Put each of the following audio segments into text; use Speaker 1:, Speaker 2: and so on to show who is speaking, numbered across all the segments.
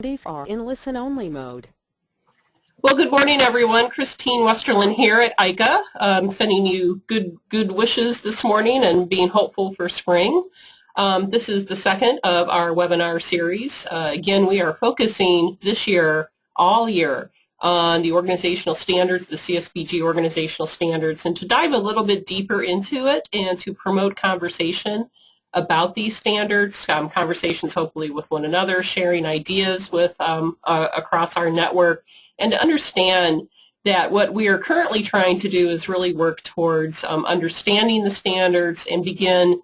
Speaker 1: These are in listen-only mode.
Speaker 2: Well, good morning, everyone. Christine Westerlin here at ICA, sending you good wishes this morning and being hopeful for spring. This is the second of our webinar series. Again, we are focusing this year, all year, on the organizational standards, the CSBG organizational standards, and to dive a little bit deeper into it and to promote conversation about these standards, conversations hopefully with one another, sharing ideas with across our network, and to understand that what we are currently trying to do is really work towards understanding the standards and begin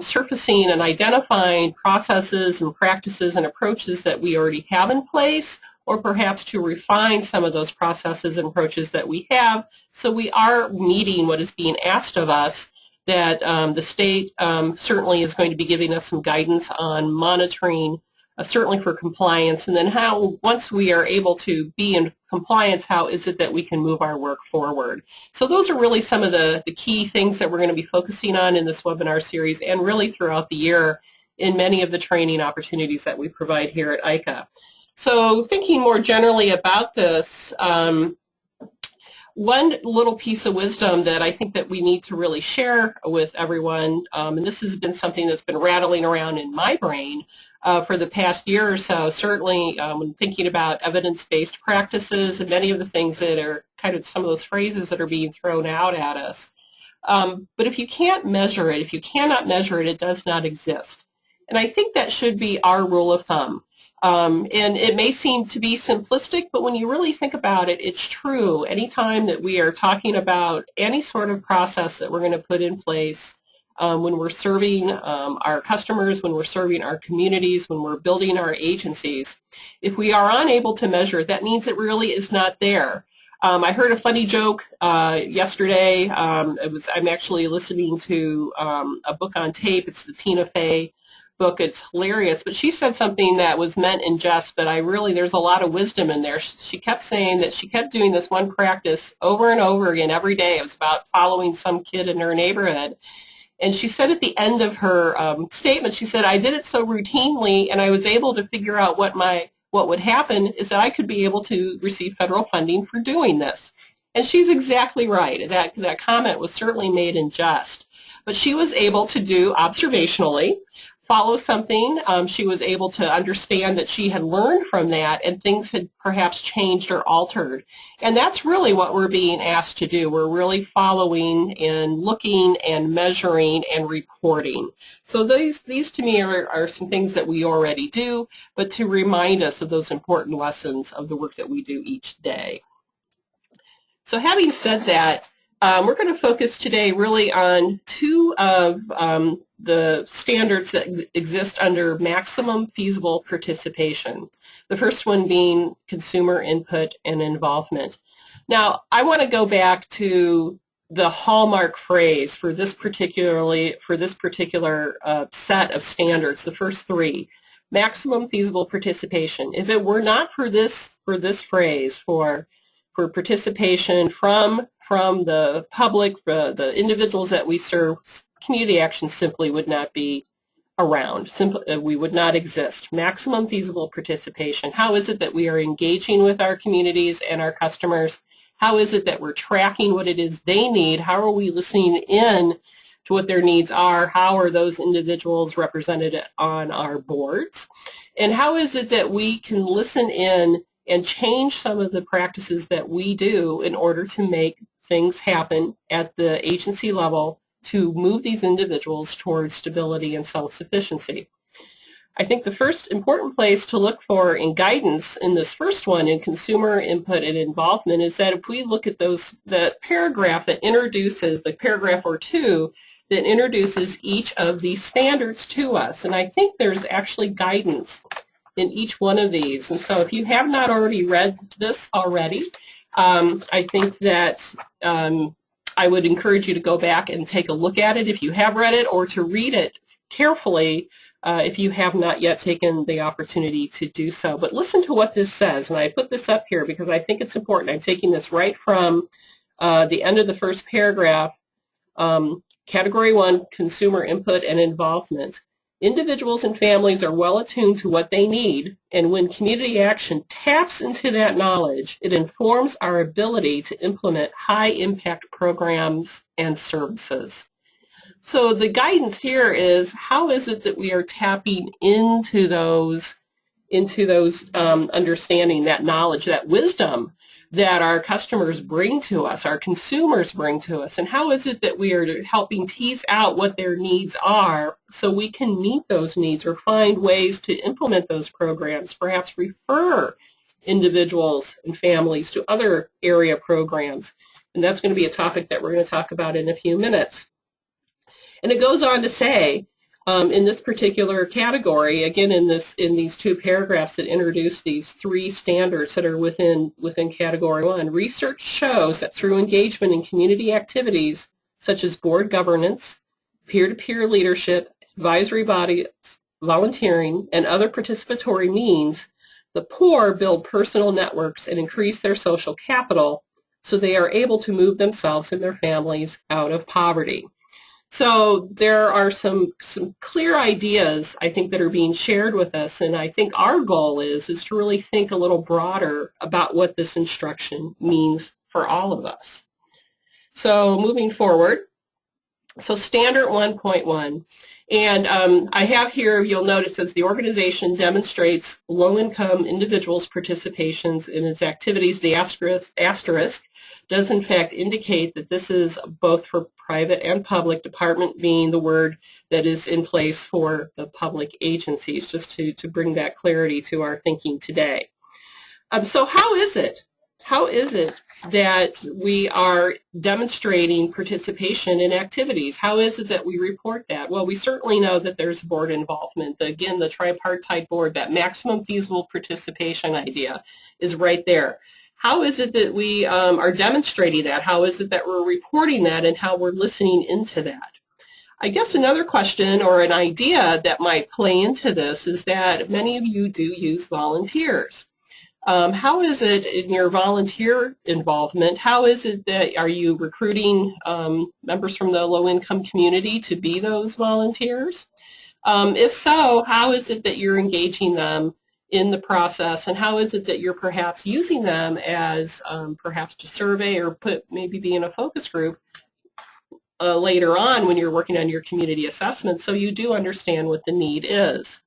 Speaker 2: surfacing and identifying processes and practices and approaches that we already have in place, or perhaps to refine some of those processes and approaches that we have, so we are meeting what is being asked of us, that the state certainly is going to be giving us some guidance on monitoring, certainly for compliance, and then how, once we are able to be in compliance, how is it that we can move our work forward. So those are really some of the key things that we're going to be focusing on in this webinar series and really throughout the year in many of the training opportunities that we provide here at ICA. So thinking more generally about this, one little piece of wisdom that I think that we need to really share with everyone, and this has been something that's been rattling around in my brain for the past year or so, certainly when thinking about evidence-based practices and many of the things that are kind of some of those phrases that are being thrown out at us. But if you can't measure it, if you cannot measure it, it does not exist. And I think that should be our rule of thumb. And it may seem to be simplistic, but when you really think about it, it's true. Anytime that we are talking about any sort of process that we're going to put in place when we're serving our customers, when we're serving our communities, when we're building our agencies, if we are unable to measure it, that means it really is not there. I heard a funny joke yesterday. I'm actually listening to a book on tape. It's the Tina Fey book. It's hilarious, but she said something that was meant in jest, but there's a lot of wisdom in there. She kept saying that she kept doing this one practice over and over again every day. It was about following some kid in her neighborhood. And she said at the end of her statement, she said, I did it so routinely and I was able to figure out what would happen is that I could be able to receive federal funding for doing this. And she's exactly right. That comment was certainly made in jest. But she was able to do observationally, follow something. She was able to understand that she had learned from that and things had perhaps changed or altered. And that's really what we're being asked to do. We're really following and looking and measuring and reporting. So these to me are some things that we already do, but to remind us of those important lessons of the work that we do each day. So having said that, we're going to focus today really on two of the standards that exist under maximum feasible participation. The first one being consumer input and involvement. Now, I want to go back to the hallmark phrase for this particular set of standards, the first three: maximum feasible participation. If it were not for this phrase, for participation from the public, the individuals that we serve, community action simply would not be around. We would not exist. Maximum feasible participation. How is it that we are engaging with our communities and our customers? How is it that we're tracking what it is they need? How are we listening in to what their needs are? How are those individuals represented on our boards? And how is it that we can listen in and change some of the practices that we do in order to make things happen at the agency level to move these individuals towards stability and self-sufficiency? I think the first important place to look for in guidance in this first one, in consumer input and involvement, is that if we look at the paragraph that introduces, the paragraph or two that introduces each of these standards to us, and I think there's actually guidance in each one of these. And so if you have not already read this already, I think that I would encourage you to go back and take a look at it if you have read it, or to read it carefully if you have not yet taken the opportunity to do so. But listen to what this says, and I put this up here because I think it's important. I'm taking this right from the end of the first paragraph, Category 1, Consumer Input and Involvement. Individuals and families are well attuned to what they need, and when community action taps into that knowledge, it informs our ability to implement high-impact programs and services. So the guidance here is, how is it that we are tapping into those understanding, that knowledge, that wisdom that our customers bring to us, our consumers bring to us, and how is it that we are helping tease out what their needs are so we can meet those needs or find ways to implement those programs, perhaps refer individuals and families to other area programs. And that's going to be a topic that we're going to talk about in a few minutes. And it goes on to say, in this particular category, again in these two paragraphs that introduce these three standards that are within category 1, research shows that through engagement in community activities such as board governance, peer-to-peer leadership, advisory bodies, volunteering, and other participatory means, the poor build personal networks and increase their social capital so they are able to move themselves and their families out of poverty. So there are some clear ideas, I think, that are being shared with us, and I think our goal is to really think a little broader about what this instruction means for all of us. So moving forward, so standard 1.1, and I have here, you'll notice, as the organization demonstrates low-income individuals' participations in its activities, the asterisk does in fact indicate that this is both for private and public, department being the word that is in place for the public agencies, just to bring that clarity to our thinking today. So how is it that we are demonstrating participation in activities? How is it that we report that? Well, we certainly know that there's board involvement. Again, the tripartite board, that maximum feasible participation idea is right there. How is it that we are demonstrating that? How is it that we're reporting that, and how we're listening into that? I guess another question or an idea that might play into this is that many of you do use volunteers. How is it in your volunteer involvement? How is it that, are you recruiting members from the low-income community to be those volunteers? If so, how is it that you're engaging them in the process, and how is it that you're perhaps using them as perhaps to survey or maybe be in a focus group later on when you're working on your community assessment, so you do understand what the need is.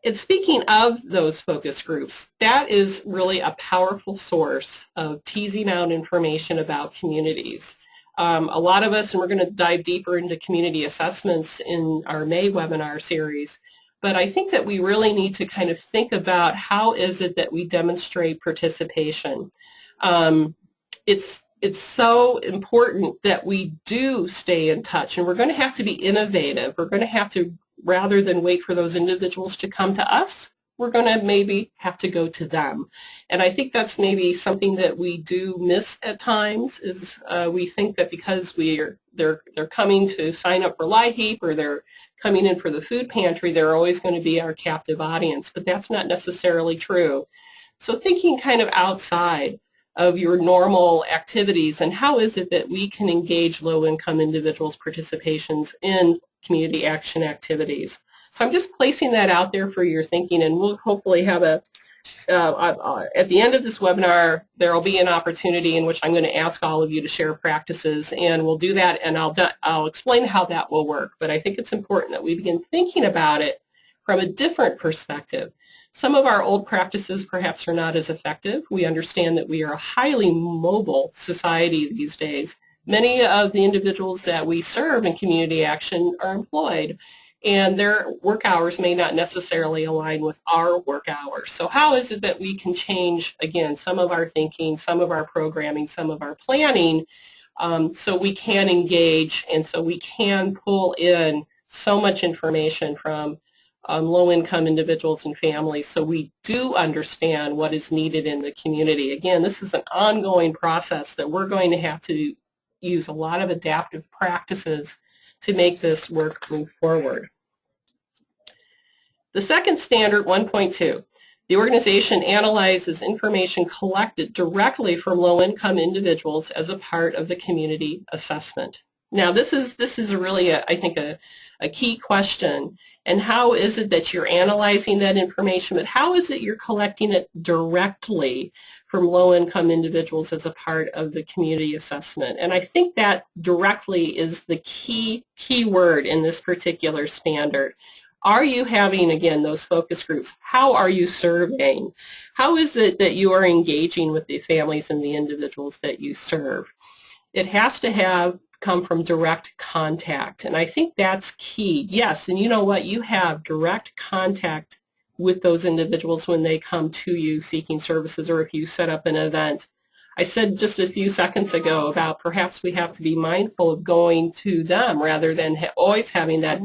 Speaker 2: And speaking of those focus groups, that is really a powerful source of teasing out information about communities. A lot of us, and we're going to dive deeper into community assessments in our May webinar series, but I think that we really need to kind of think about how is it that we demonstrate participation. It's so important that we do stay in touch, and we're going to have to be innovative. We're going to have to, rather than wait for those individuals to come to us, we're going to maybe have to go to them. And I think that's maybe something that we do miss at times, is we think that because they're coming to sign up for LIHEAP or they're coming in for the food pantry, they're always going to be our captive audience, but that's not necessarily true. So thinking kind of outside of your normal activities, and how is it that we can engage low-income individuals' participations in community action activities. So I'm just placing that out there for your thinking, and we'll hopefully have at the end of this webinar, there will be an opportunity in which I'm going to ask all of you to share practices, and we'll do that, and I'll explain how that will work. But I think it's important that we begin thinking about it from a different perspective. Some of our old practices perhaps are not as effective. We understand that we are a highly mobile society these days. Many of the individuals that we serve in community action are employed, and their work hours may not necessarily align with our work hours. So how is it that we can change, again, some of our thinking, some of our programming, some of our planning, so we can engage and so we can pull in so much information from low-income individuals and families, so we do understand what is needed in the community. Again, this is an ongoing process that we're going to have to use a lot of adaptive practices to make this work move forward. The second standard, 1.2, the organization analyzes information collected directly from low-income individuals as a part of the community assessment. Now, this is really, I think, a key question. And how is it that you're analyzing that information, but how is it you're collecting it directly from low-income individuals as a part of the community assessment? And I think that directly is the key word in this particular standard. Are you having, again, those focus groups? How are you surveying? How is it that you are engaging with the families and the individuals that you serve? It has to have come from direct contact, and I think that's key. Yes, and you know what? You have direct contact with those individuals when they come to you seeking services, or if you set up an event. I said just a few seconds ago about perhaps we have to be mindful of going to them rather than always having that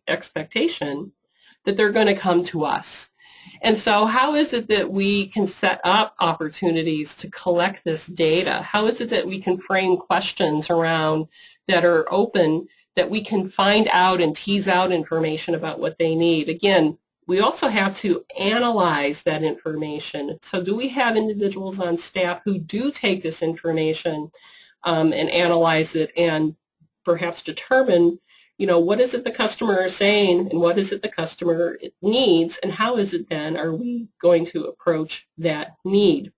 Speaker 2: expectation that they're going to come to us. And so how is it that we can set up opportunities to collect this data? How is it that we can frame questions around that are open, that we can find out and tease out information about what they need? Again, we also have to analyze that information. So do we have individuals on staff who do take this information and analyze it and perhaps determine, you know, what is it the customer is saying and what is it the customer needs, and how is it then are we going to approach that need?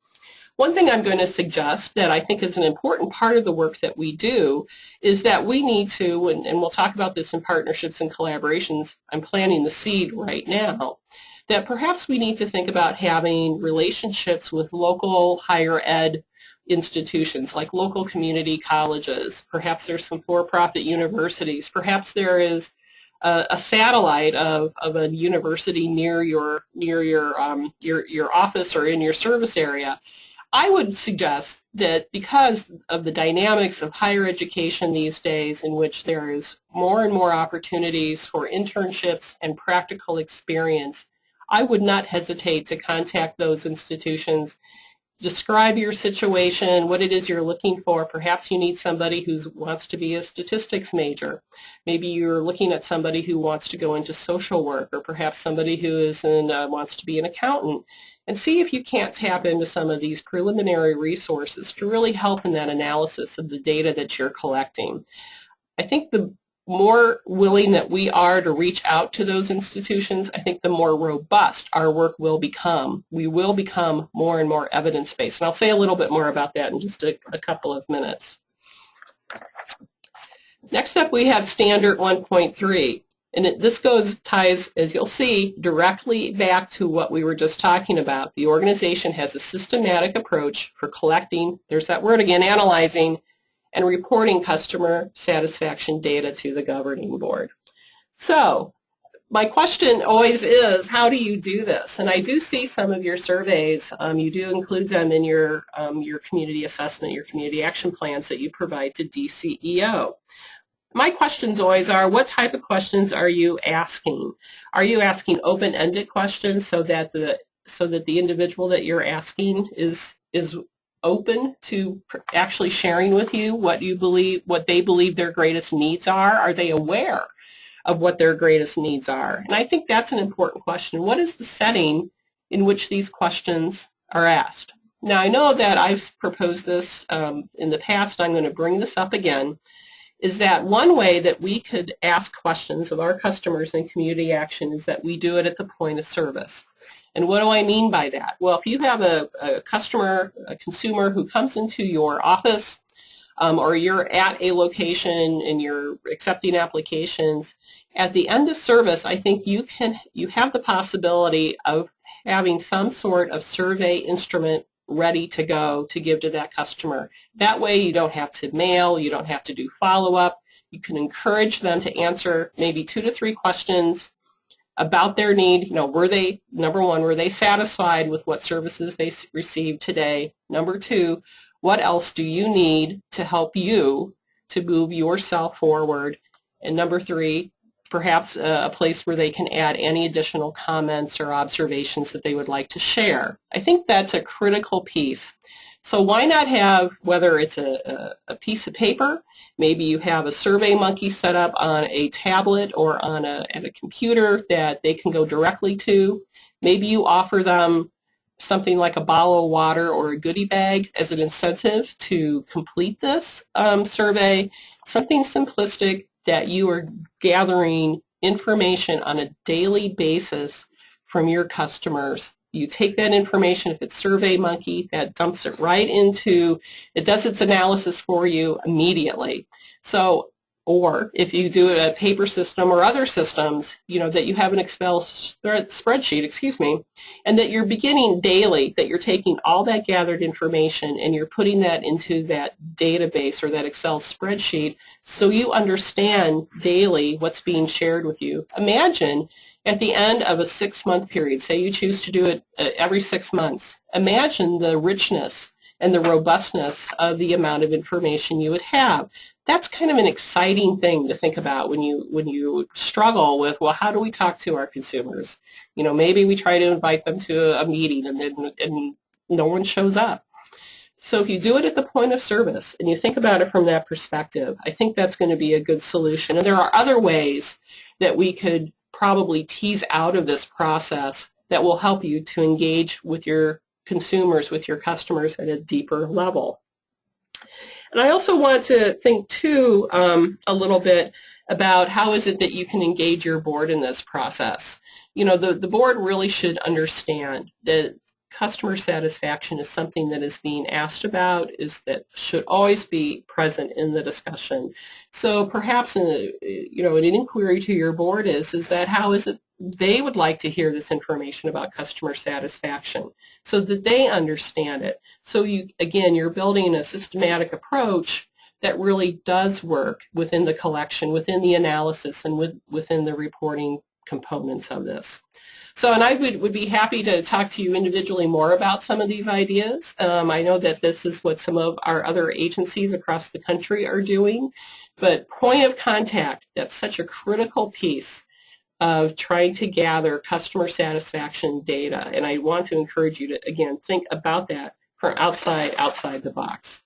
Speaker 2: One thing I'm going to suggest that I think is an important part of the work that we do is that we need to, and we'll talk about this in partnerships and collaborations, I'm planting the seed right now, that perhaps we need to think about having relationships with local higher ed institutions like local community colleges. Perhaps there's some for-profit universities. Perhaps there is a satellite of a university near your office or in your service area. I would suggest that because of the dynamics of higher education these days, in which there is more and more opportunities for internships and practical experience, I would not hesitate to contact those institutions. Describe your situation, what it is you're looking for. Perhaps you need somebody who wants to be a statistics major. Maybe you're looking at somebody who wants to go into social work, or perhaps somebody who wants to be an accountant. And see if you can't tap into some of these preliminary resources to really help in that analysis of the data that you're collecting. I think the more willing that we are to reach out to those institutions, I think the more robust our work will become. We will become more and more evidence-based. And I'll say a little bit more about that in just a couple of minutes. Next up, we have Standard 1.3. And this ties, as you'll see, directly back to what we were just talking about. The organization has a systematic approach for collecting, there's that word again, analyzing, and reporting customer satisfaction data to the governing board. So my question always is, how do you do this? And I do see some of your surveys, you do include them in your community assessment, your community action plans that you provide to DCEO. My questions always are, what type of questions are you asking? Are you asking open-ended questions so that the individual that you're asking is open to actually sharing with you what they believe their greatest needs are? Are they aware of what their greatest needs are? And I think that's an important question. What is the setting in which these questions are asked? Now, I know that I've proposed this in the past, and I'm going to bring this up again, is that one way that we could ask questions of our customers in community action is that we do it at the point of service. And what do I mean by that? Well, if you have a customer, a consumer who comes into your office, or you're at a location and you're accepting applications, at the end of service, I think you have the possibility of having some sort of survey instrument ready to go to give to that customer. That way you don't have to mail, you don't have to do follow-up. You can encourage them to answer maybe 2 to 3 questions about their need. You know, number one, were they satisfied with what services they received today? Number 2, what else do you need to help you to move yourself forward? And number 3, perhaps a place where they can add any additional comments or observations that they would like to share. I think that's a critical piece. So why not have, whether it's a piece of paper, maybe you have a Survey Monkey set up on a tablet or at a computer that they can go directly to. Maybe you offer them something like a bottle of water or a goodie bag as an incentive to complete this survey, something simplistic that you are gathering information on a daily basis from your customers. You take that information, if it's SurveyMonkey, that dumps it right into, it does its analysis for you immediately. So, or if you do a paper system or other systems, that you have an Excel spreadsheet, and that you're beginning daily, that you're taking all that gathered information and you're putting that into that database or that Excel spreadsheet so you understand daily what's being shared with you. Imagine at the end of a 6-month period, say you choose to do it every 6 months, imagine the richness and the robustness of the amount of information you would have. That's kind of an exciting thing to think about when you struggle with, well, how do we talk to our consumers? Maybe we try to invite them to a meeting and no one shows up. So if you do it at the point of service and you think about it from that perspective, I think that's going to be a good solution. And there are other ways that we could probably tease out of this process that will help you to engage with your consumers, with your customers at a deeper level. And I also want to think, too, a little bit about how is it that you can engage your board in this process. The board really should understand that customer satisfaction is something that is being asked about, that should always be present in the discussion. So perhaps an inquiry to your board is that how is it they would like to hear this information about customer satisfaction so that they understand it. So you're building a systematic approach that really does work within the collection, within the analysis, and within the reporting components of this. So, and I would be happy to talk to you individually more about some of these ideas. I know that this is what some of our other agencies across the country are doing, but point of contact, that's such a critical piece of trying to gather customer satisfaction data, and I want to encourage you to, again, think about that from outside the box.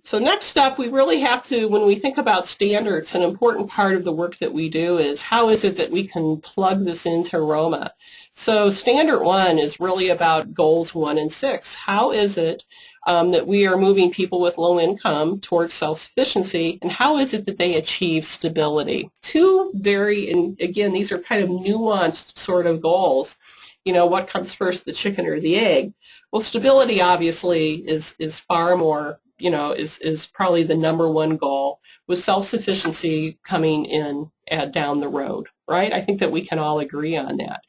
Speaker 2: So next up, we really have to, when we think about standards, an important part of the work that we do is how is it that we can plug this into Roma. So standard 1 is really about goals 1 and 6. How is it that we are moving people with low income towards self-sufficiency, and how is it that they achieve stability? Two very, and again, these are kind of nuanced sort of goals. What comes first, the chicken or the egg? Well, stability obviously is far more, is probably the number one goal, with self-sufficiency coming in down the road, right? I think that we can all agree on that.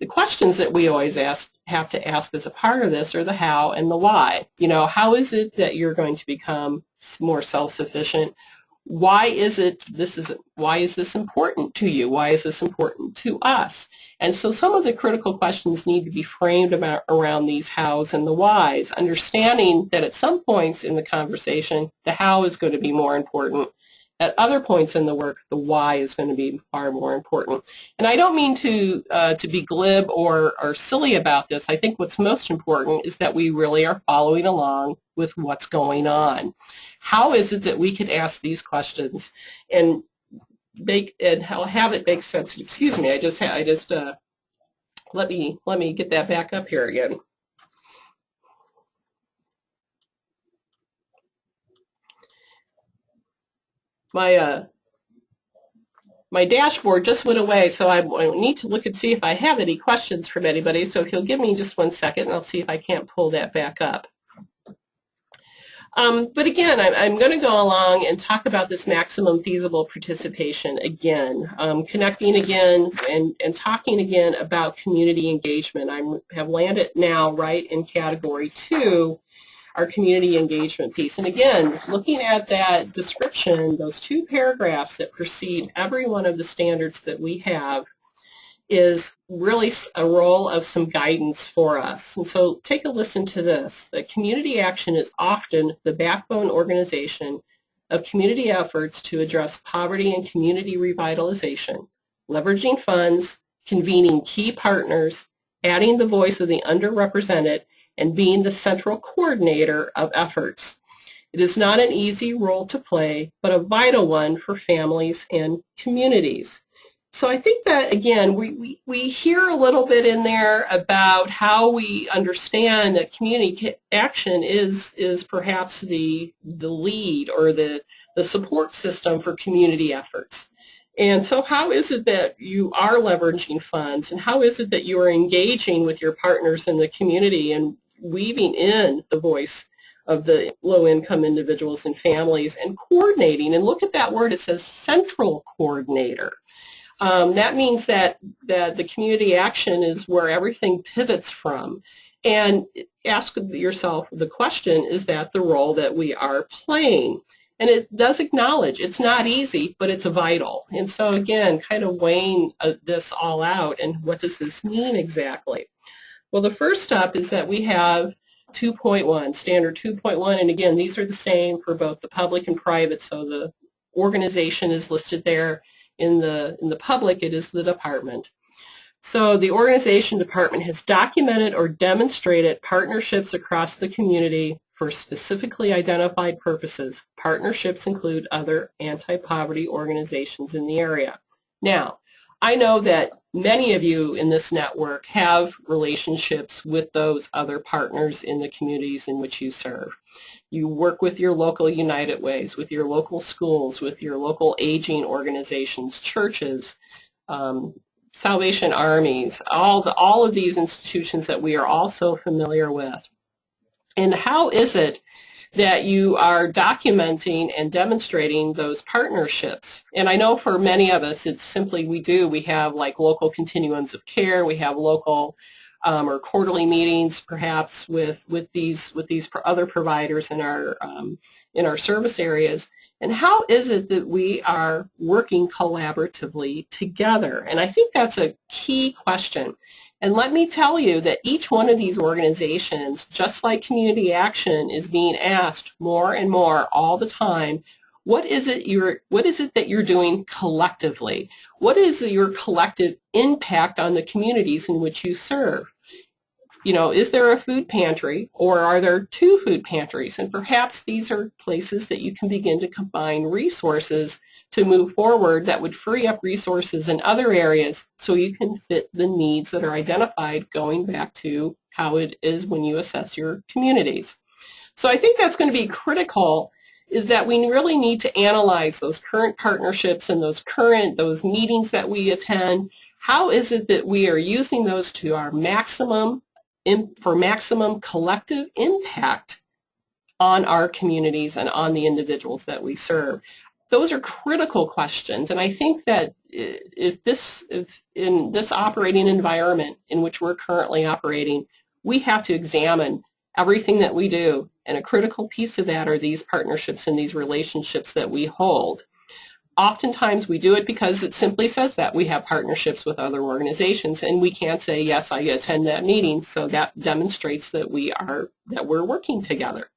Speaker 2: The questions that we always have to ask as a part of this are the how and the why. How is it that you're going to become more self-sufficient? Why is this important to you? Why is this important to us? And so some of the critical questions need to be framed around these hows and the whys, understanding that at some points in the conversation, the how is going to be more important. At other points in the work, the why is going to be far more important. And I don't mean to be glib or silly about this. I think what's most important is that we really are following along with what's going on. How is it that we could ask these questions and have it make sense? Excuse me. Let me get that back up here again. My dashboard just went away, so I need to look and see if I have any questions from anybody. So if you'll give me just 1 second, and I'll see if I can't pull that back up. But again, I'm going to go along and talk about this maximum feasible participation again, connecting again and talking again about community engagement. I have landed now right in category 2, our community engagement piece. And again, looking at that description, those 2 paragraphs that precede every one of the standards that we have is really a role of some guidance for us. And so take a listen to this. The community action is often the backbone organization of community efforts to address poverty and community revitalization, leveraging funds, convening key partners, adding the voice of the underrepresented, and being the central coordinator of efforts. It is not an easy role to play, but a vital one for families and communities. So I think that, again, we hear a little bit in there about how we understand that community action is perhaps the lead or the support system for community efforts. And so how is it that you are leveraging funds, and how is it that you are engaging with your partners in the community and weaving in the voice of the low-income individuals and families and coordinating? And look at that word, it says central coordinator. That means that the community action is where everything pivots from. And ask yourself the question, is that the role that we are playing? And it does acknowledge it's not easy, but it's vital. And so again, kind of weighing this all out, and what does this mean exactly? Well, the first step is that we have 2.1, standard 2.1, and again, these are the same for both the public and private, so the organization is listed there. In the public, it is the department. So the organization department has documented or demonstrated partnerships across the community for specifically identified purposes. Partnerships include other anti-poverty organizations in the area. Now, I know that many of you in this network have relationships with those other partners in the communities in which you serve. You work with your local United Ways, with your local schools, with your local aging organizations, churches, Salvation Armies, all of these institutions that we are also familiar with. And how is it that you are documenting and demonstrating those partnerships? And I know for many of us, it's simply we have like local continuums of care, we have local or quarterly meetings perhaps with these other providers in our service areas. And how is it that we are working collaboratively together? And I think that's a key question. And let me tell you that each one of these organizations, just like Community Action, is being asked more and more all the time, what is it that you're doing collectively? What is your collective impact on the communities in which you serve? You know, is there a food pantry, or are there 2 food pantries? And perhaps these are places that you can begin to combine resources to move forward that would free up resources in other areas so you can fit the needs that are identified, going back to how it is when you assess your communities. So I think that's going to be critical, is that we really need to analyze those current partnerships and those meetings that we attend. How is it that we are using those to our maximum collective impact on our communities and on the individuals that we serve? Those are critical questions, and I think that if in this operating environment in which we're currently operating, we have to examine everything that we do, and a critical piece of that are these partnerships and these relationships that we hold. Oftentimes we do it because it simply says that we have partnerships with other organizations, and we can't say, yes, I attend that meeting, so that demonstrates that we're working together.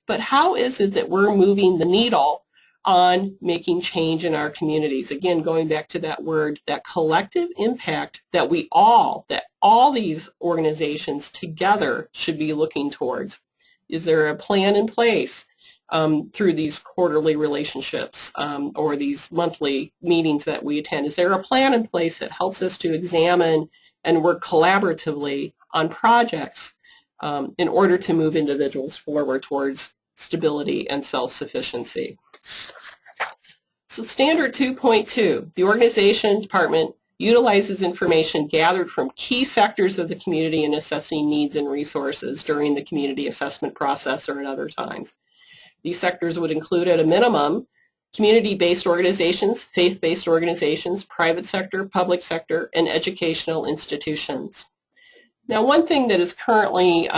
Speaker 2: But how is it that we're moving the needle on making change in our communities? Again, going back to that word, that collective impact that all these organizations together should be looking towards. Is there a plan in place through these quarterly relationships or these monthly meetings that we attend? Is there a plan in place that helps us to examine and work collaboratively on projects in order to move individuals forward towards stability and self-sufficiency? So standard 2.2, the organization department utilizes information gathered from key sectors of the community in assessing needs and resources during the community assessment process or at other times. These sectors would include, at a minimum, community-based organizations, faith-based organizations, private sector, public sector, and educational institutions. Now, one thing that is currently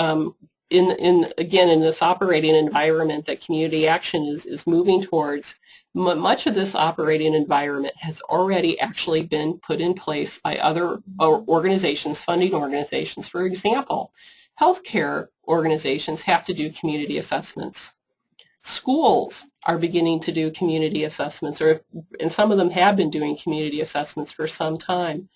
Speaker 2: in this operating environment that Community Action is moving towards, much of this operating environment has already actually been put in place by other organizations, funding organizations. For example, healthcare organizations have to do community assessments. Schools are beginning to do community assessments, and some of them have been doing community assessments for some time.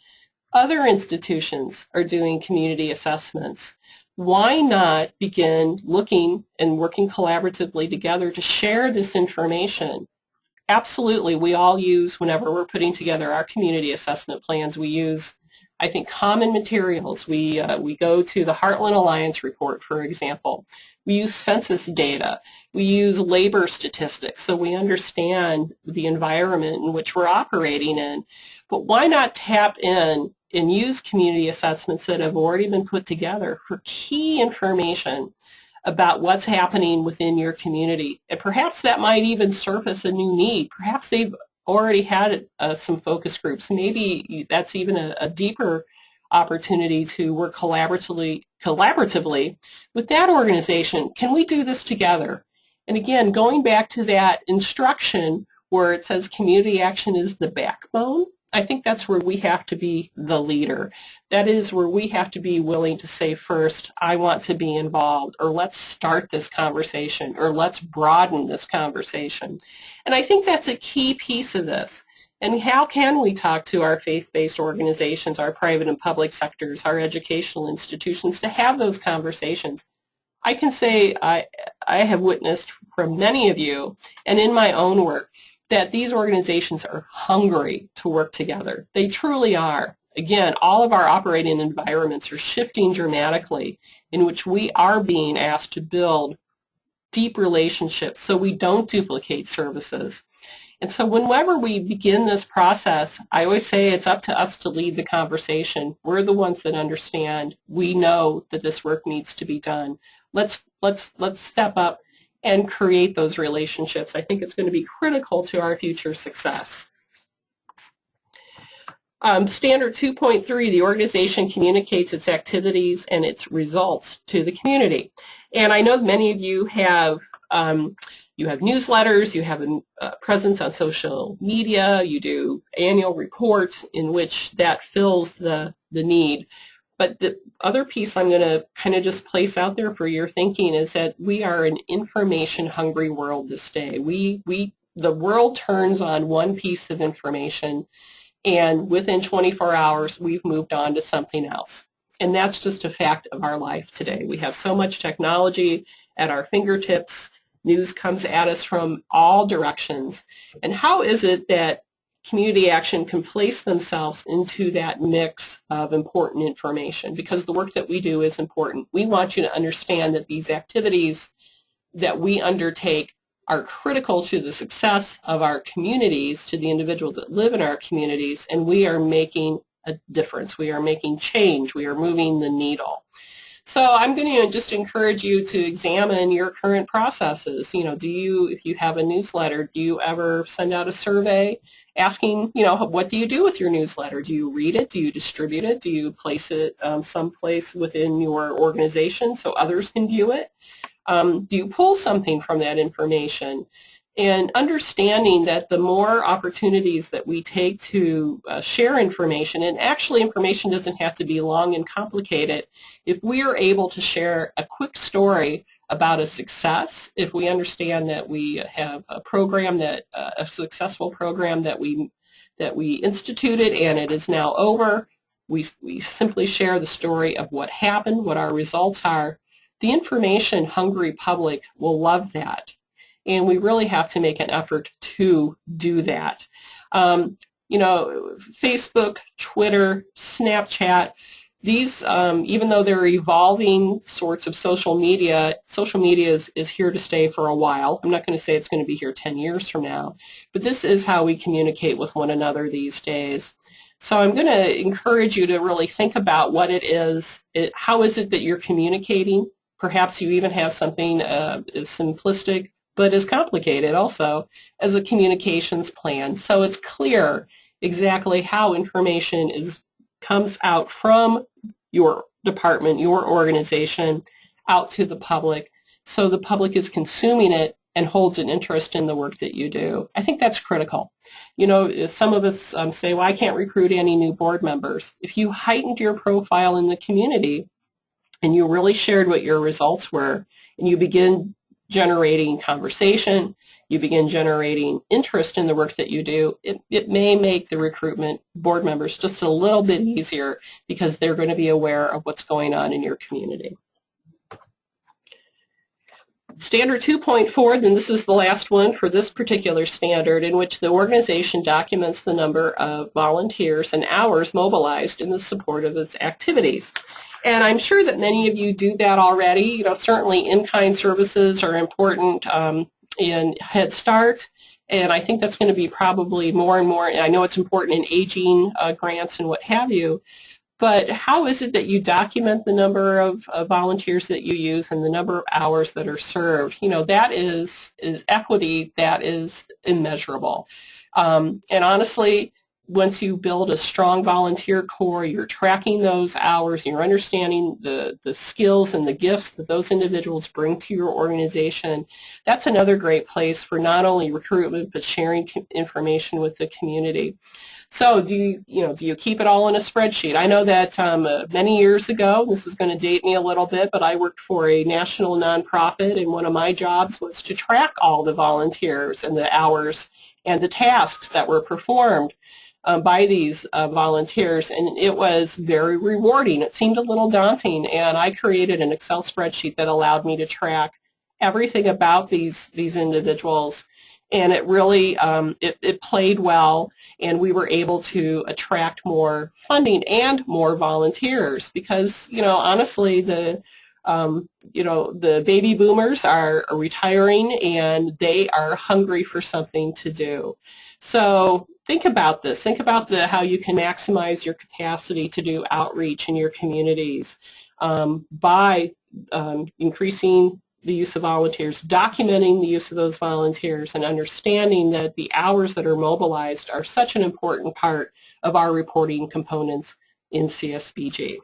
Speaker 2: Other institutions are doing community assessments. Why not begin looking and working collaboratively together to share this information Absolutely. We all use, whenever we're putting together our community assessment plans, we use, I think, common materials. We go to the Heartland Alliance report, for example. We use census data. We use labor statistics, so we understand the environment in which we're operating in. But why not tap in and use community assessments that have already been put together for key information about what's happening within your community. And perhaps that might even surface a new need. Perhaps they've already had some focus groups. Maybe that's even a deeper opportunity to work collaboratively with that organization. Can we do this together? And again, going back to that instruction where it says community action is the backbone, I think that's where we have to be the leader. That is where we have to be willing to say first, I want to be involved, or let's start this conversation, or let's broaden this conversation. And I think that's a key piece of this. And how can we talk to our faith-based organizations, our private and public sectors, our educational institutions to have those conversations? I can say I have witnessed from many of you, and in my own work, that these organizations are hungry to work together. They truly are. Again, all of our operating environments are shifting dramatically in which we are being asked to build deep relationships so we don't duplicate services. And so whenever we begin this process, I always say it's up to us to lead the conversation. We're the ones that understand. We know that this work needs to be done. Let's step up and create those relationships. I think it's going to be critical to our future success. Standard 2.3, the organization communicates its activities and its results to the community. And I know many of you have newsletters, you have a presence on social media, you do annual reports in which that fills the need. But the other piece I'm going to kind of just place out there for your thinking is that we are an information-hungry world this day. The world turns on one piece of information, and within 24 hours, we've moved on to something else. And that's just a fact of our life today. We have so much technology at our fingertips. News comes at us from all directions. And how is it that community action can place themselves into that mix of important information? Because the work that we do is important. We want you to understand that these activities that we undertake are critical to the success of our communities, to the individuals that live in our communities, and we are making a difference. We are making change. We are moving the needle. So I'm going to just encourage you to examine your current processes. You know, if you have a newsletter, do you ever send out a survey asking, what do you do with your newsletter? Do you read it? Do you distribute it? Do you place it someplace within your organization so others can view it? Do you pull something from that information? And understanding that the more opportunities that we take to share information, and actually information doesn't have to be long and complicated, if we are able to share a quick story about a success, if we understand that we have a program a successful program that we instituted and it is now over, we simply share the story of what happened, what our results are. The information-hungry public will love that. And we really have to make an effort to do that. Facebook, Twitter, Snapchat, these, even though they're evolving sorts of social media is here to stay for a while. I'm not going to say it's going to be here 10 years from now, but this is how we communicate with one another these days. So I'm going to encourage you to really think about what it is. How is it that you're communicating? Perhaps you even have something as simplistic but as complicated also as a communications plan. So it's clear exactly how information comes out from your department, your organization, out to the public, so the public is consuming it and holds an interest in the work that you do. I think that's critical. Some of us say, well, I can't recruit any new board members. If you heightened your profile in the community and you really shared what your results were, and you begin generating conversation, you begin generating interest in the work that you do, it may make the recruitment board members just a little bit easier because they're going to be aware of what's going on in your community. Standard 2.4, then this is the last one for this particular standard, in which the organization documents the number of volunteers and hours mobilized in the support of its activities. And I'm sure that many of you do that already. You know, certainly in-kind services are important in Head Start, and I think that's going to be probably more and more. I know it's important in aging grants and what have you. But how is it that you document the number of volunteers that you use and the number of hours that are served? You know, that is equity that is immeasurable. And honestly, once you build a strong volunteer core, you're tracking those hours, you're understanding the skills and the gifts that those individuals bring to your organization. That's another great place for not only recruitment, but sharing information with the community. So do you keep it all in a spreadsheet? I know that many years ago, this is going to date me a little bit, but I worked for a national nonprofit, and one of my jobs was to track all the volunteers and the hours and the tasks that were performed by these volunteers, and it was very rewarding. It seemed a little daunting, and I created an Excel spreadsheet that allowed me to track everything about these individuals, and it really it played well, and we were able to attract more funding and more volunteers because, you know, honestly, the baby boomers are retiring and they are hungry for something to do. So think about this. Think about how you can maximize your capacity to do outreach in your communities by increasing the use of volunteers, documenting the use of those volunteers, and understanding that the hours that are mobilized are such an important part of our reporting components in CSBG.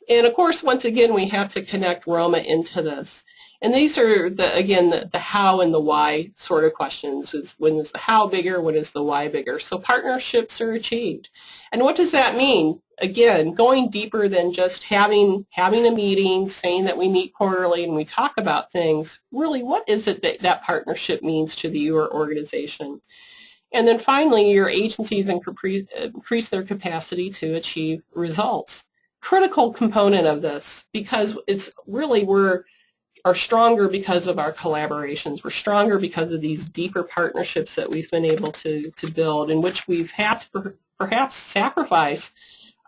Speaker 2: And of course, once again, we have to connect Roma into this. And these are, the how and the why sort of questions. When is the how bigger? When is the why bigger? So partnerships are achieved. And what does that mean? Again, going deeper than just having a meeting, saying that we meet quarterly and we talk about things. Really, what is it that partnership means to your organization? And then finally, your agencies increase their capacity to achieve results. Critical component of this, because it's really are stronger because of our collaborations. We're stronger because of these deeper partnerships that we've been able to build, in which we've had to perhaps sacrifice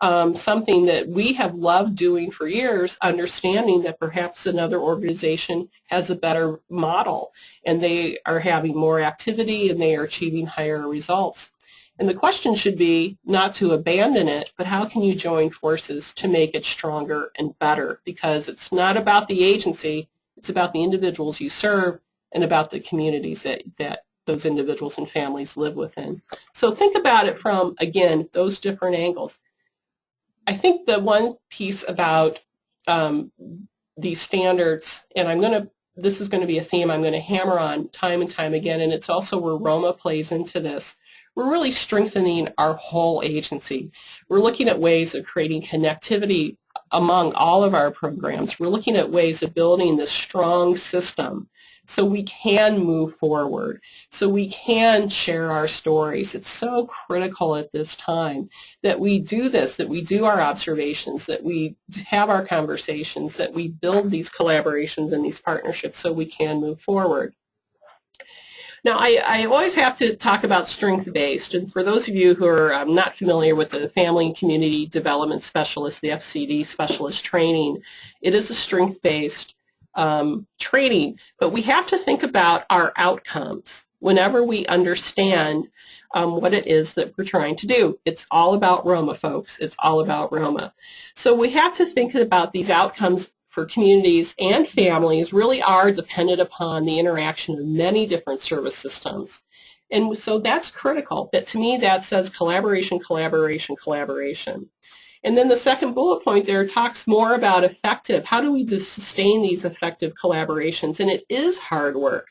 Speaker 2: something that we have loved doing for years, understanding that perhaps another organization has a better model and they are having more activity and they are achieving higher results. And the question should be not to abandon it, but how can you join forces to make it stronger and better? Because it's not about the agency, it's about the individuals you serve and about the communities that those individuals and families live within. So think about it from, again, those different angles. I think the one piece about these standards, and this is going to be a theme I'm going to hammer on time and time again, and it's also where Roma plays into this. We're really strengthening our whole agency. We're looking at ways of creating connectivity among all of our programs. We're looking at ways of building this strong system so we can move forward, so we can share our stories. It's so critical at this time that we do this, that we do our observations, that we have our conversations, that we build these collaborations and these partnerships so we can move forward. Now, I always have to talk about strength-based, and for those of you who are not familiar with the Family and Community Development Specialist, the FCD Specialist training, it is a strength-based training, but we have to think about our outcomes whenever we understand what it is that we're trying to do. It's all about Roma, folks. It's all about Roma. So we have to think about these outcomes for communities and families really are dependent upon the interaction of many different service systems. And so that's critical. But to me, that says collaboration, collaboration, collaboration. And then the second bullet point there talks more about effective. How do we just sustain these effective collaborations? And it is hard work,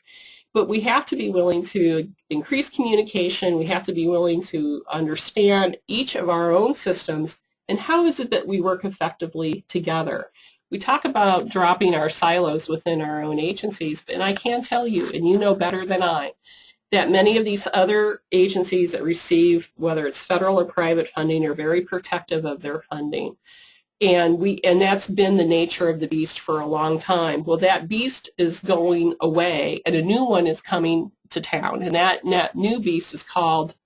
Speaker 2: but we have to be willing to increase communication. We have to be willing to understand each of our own systems and how is it that we work effectively together. We talk about dropping our silos within our own agencies, and I can tell you, and you know better than I, that many of these other agencies that receive, whether it's federal or private funding, are very protective of their funding. And that's been the nature of the beast for a long time. Well, that beast is going away, and a new one is coming to town, and that new beast is called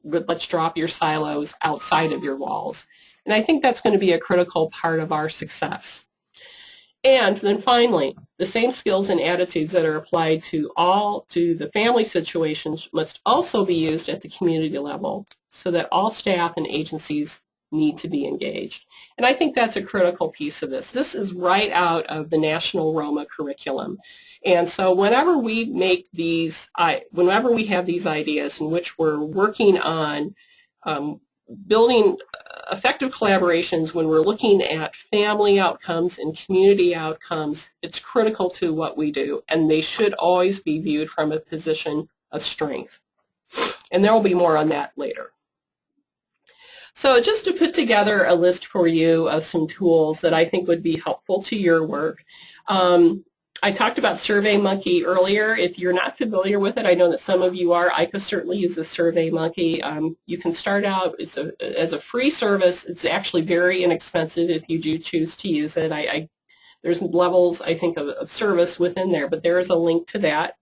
Speaker 2: let's drop your silos outside of your walls. And I think that's going to be a critical part of our success. And then finally, the same skills and attitudes that are applied to the family situations must also be used at the community level, so that all staff and agencies need to be engaged. And I think that's a critical piece of this. This is right out of the National Roma curriculum. And so whenever we make whenever we have these ideas in which we're working on building effective collaborations, when we're looking at family outcomes and community outcomes, it's critical to what we do, and they should always be viewed from a position of strength. And there will be more on that later. So just to put together a list for you of some tools that I think would be helpful to your work. I talked about SurveyMonkey earlier. If you're not familiar with it, I know that some of you are. ICA certainly uses SurveyMonkey. You can start out as a free service. It's actually very inexpensive if you do choose to use it. There's levels, I think, of service within there, but there is a link to that.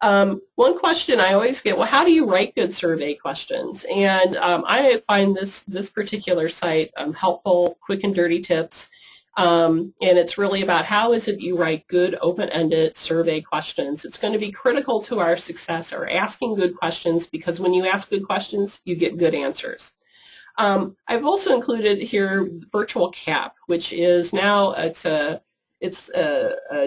Speaker 2: One question I always get, well, how do you write good survey questions? And I find this particular site helpful, quick and dirty tips. And it's really about how is it you write good open-ended survey questions. It's going to be critical to our success, or asking good questions, because when you ask good questions, you get good answers. I've also included here Virtual CAP, which is now, it's a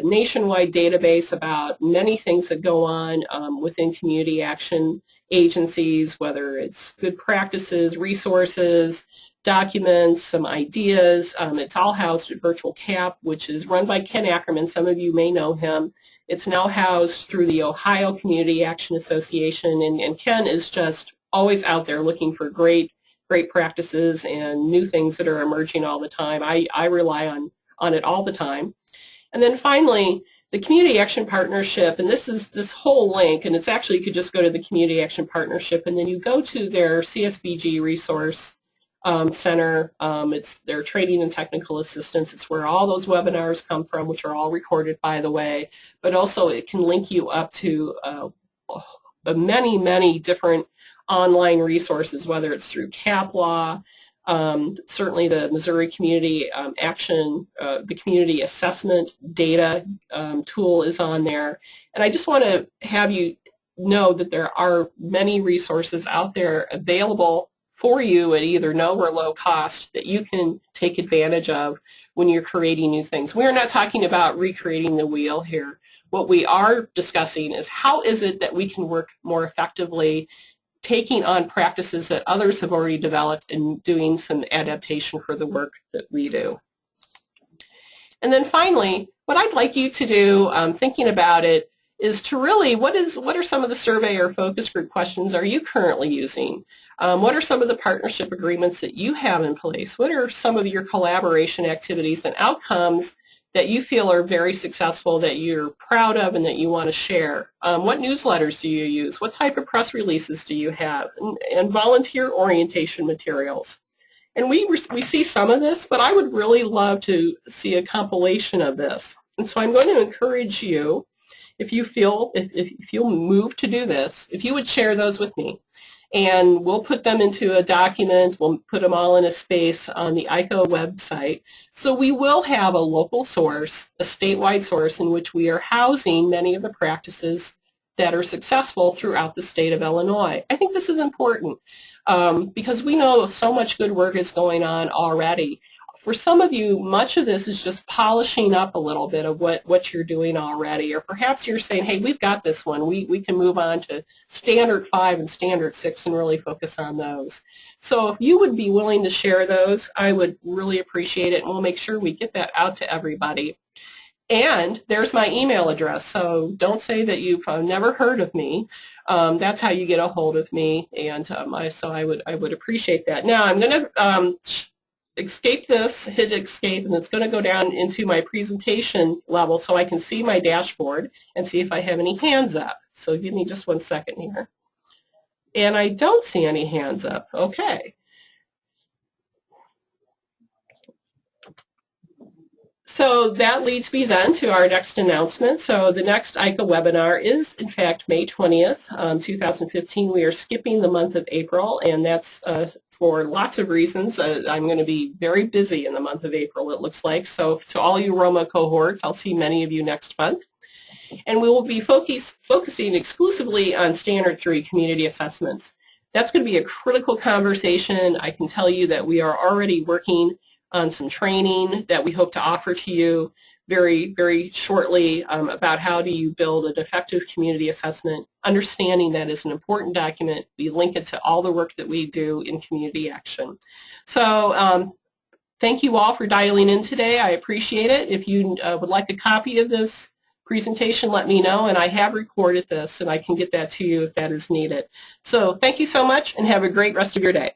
Speaker 2: nationwide database about many things that go on within community action agencies, whether it's good practices, resources, documents, some ideas. It's all housed at Virtual CAP, which is run by Ken Ackerman. Some of you may know him. It's now housed through the Ohio Community Action Association, and Ken is just always out there looking for great practices and new things that are emerging all the time. I rely on it all the time. And then finally, the Community Action Partnership, and this is this whole link, and it's actually, you could just go to the Community Action Partnership, and then you go to their CSBG resource center. It's their training and technical assistance. It's where all those webinars come from, which are all recorded, by the way, but also it can link you up to many different online resources, whether it's through CAPLaw, certainly the Missouri Community Action, the Community Assessment Data tool is on there. And I just want to have you know that there are many resources out there available for you at either no or low cost that you can take advantage of when you're creating new things. We're not talking about recreating the wheel here. What we are discussing is how is it that we can work more effectively, taking on practices that others have already developed and doing some adaptation for the work that we do. And then finally, what I'd like you to do, thinking about it, is to really, what are some of the survey or focus group questions are you currently using? What are some of the partnership agreements that you have in place? What are some of your collaboration activities and outcomes that you feel are very successful, that you're proud of and that you want to share? What newsletters do you use? What type of press releases do you have? And volunteer orientation materials. And we see some of this, but I would really love to see a compilation of this. And so I'm going to encourage you, if you feel moved to do this, if you would share those with me. And we'll put them into a document. We'll put them all in a space on the ICO website. So we will have a local source, a statewide source, in which we are housing many of the practices that are successful throughout the state of Illinois. I think this is important because we know so much good work is going on already. For some of you, much of this is just polishing up a little bit of what you're doing already, or perhaps you're saying, hey, we've got this one. We can move on to Standard 5 and Standard 6 and really focus on those. So if you would be willing to share those, I would really appreciate it, and we'll make sure we get that out to everybody. And there's my email address, so don't say that you've never heard of me. That's how you get a hold of me, and so I would appreciate that. Now I'm going to escape this, hit escape, and it's going to go down into my presentation level so I can see my dashboard and see if I have any hands up. So give me just 1 second here. And I don't see any hands up. Okay. So that leads me then to our next announcement. So the next ICA webinar is, in fact, May 20th, 2015. We are skipping the month of April, and that's for lots of reasons. I'm going to be very busy in the month of April, it looks like. So to all you Roma cohorts, I'll see many of you next month. And we will be focusing exclusively on Standard 3 community assessments. That's going to be a critical conversation. I can tell you that we are already working on some training that we hope to offer to you very, very shortly about how do you build an effective community assessment, understanding that is an important document. We link it to all the work that we do in community action. So thank you all for dialing in today. I appreciate it. If you would like a copy of this presentation, let me know, and I have recorded this, and I can get that to you if that is needed. So thank you so much, and have a great rest of your day.